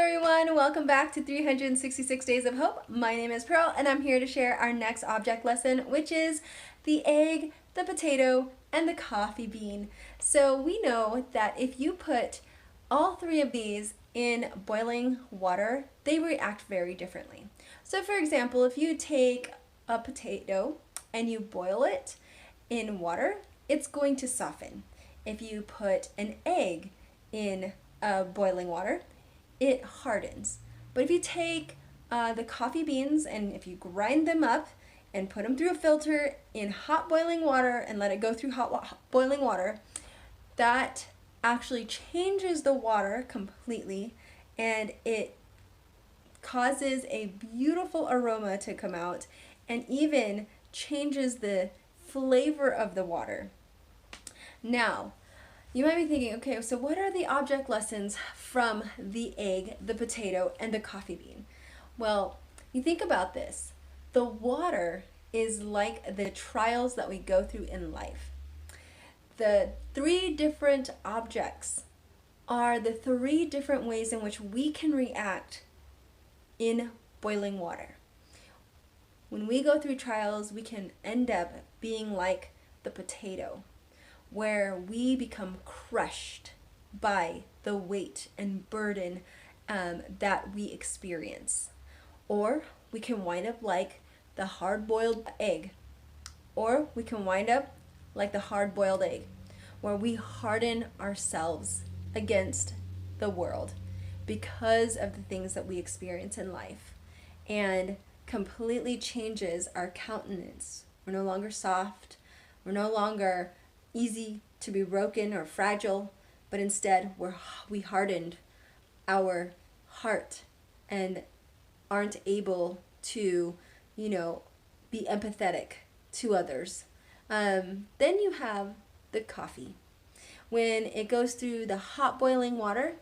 everyone, welcome back to 366 Days of Hope. My name is Pearl and I'm here to share our next object lesson, which is the egg, the potato, and the coffee bean. So we know that if you put all three of these in boiling water, they react very differently. So for example, if you take a potato and you boil it in water, it's going to soften. If you put an egg in boiling water, it hardens. But if you take the coffee beans and if you grind them up and put them through a filter in hot boiling water and let it go through hot boiling water, that actually changes the water completely, and it causes a beautiful aroma to come out and even changes the flavor of the water. Now, you might be thinking, okay, so what are the object lessons from the egg, the potato, and the coffee bean? Well, you think about this. The water is like the trials that we go through in life. The three different objects are the three different ways in which we can react in boiling water. When we go through trials, we can end up being like the potato, where we become crushed by the weight and burden that we experience. Or we can wind up like the hard-boiled egg. Or we can wind up like the hard-boiled egg, where we harden ourselves against the world because of the things that we experience in life, and completely changes our countenance. We're no longer soft. We're no longer easy to be broken or fragile, but instead we hardened our heart and aren't able to, be empathetic to others. Then you have the coffee. When it goes through the hot boiling water,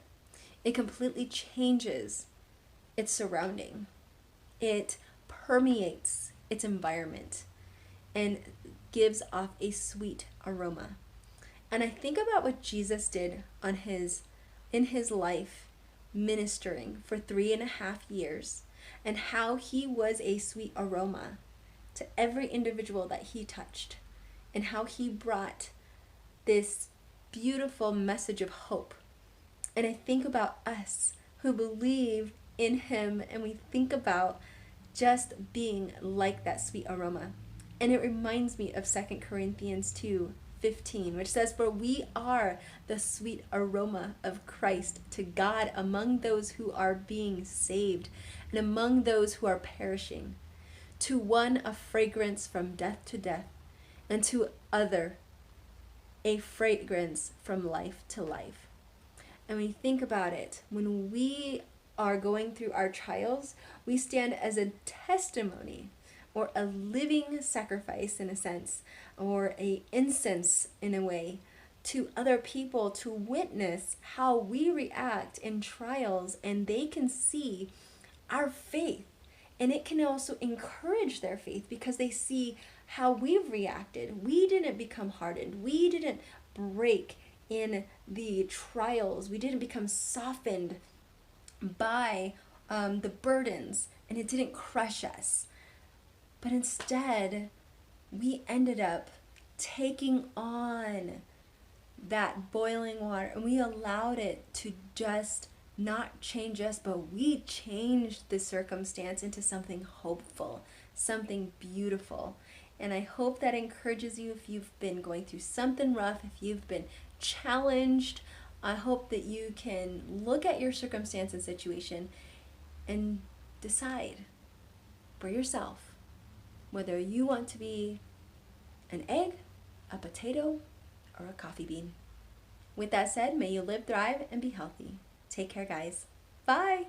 it completely changes its surrounding. It permeates its environment and gives off a sweet aroma. And I think about what Jesus did in his life, ministering for 3.5 years, and how he was a sweet aroma to every individual that he touched, and how he brought this beautiful message of hope. And I think about us who believe in him, and we think about just being like that sweet aroma. And it reminds me of 2 Corinthians 2:15, which says, "For we are the sweet aroma of Christ to God among those who are being saved and among those who are perishing. To one a fragrance from death to death, and to other a fragrance from life to life." And when you think about it, when we are going through our trials, we stand as a testimony, or a living sacrifice in a sense, or a incense in a way, to other people to witness how we react in trials, and they can see our faith. And it can also encourage their faith because they see how we've reacted. We didn't become hardened. We didn't break in the trials. We didn't become softened by the burdens, and it didn't crush us. But instead, we ended up taking on that boiling water, and we allowed it to just not change us, but we changed the circumstance into something hopeful, something beautiful. And I hope that encourages you if you've been going through something rough, if you've been challenged. I hope that you can look at your circumstance and situation and decide for yourself whether you want to be an egg, a potato, or a coffee bean. With that said, may you live, thrive, and be healthy. Take care, guys. Bye!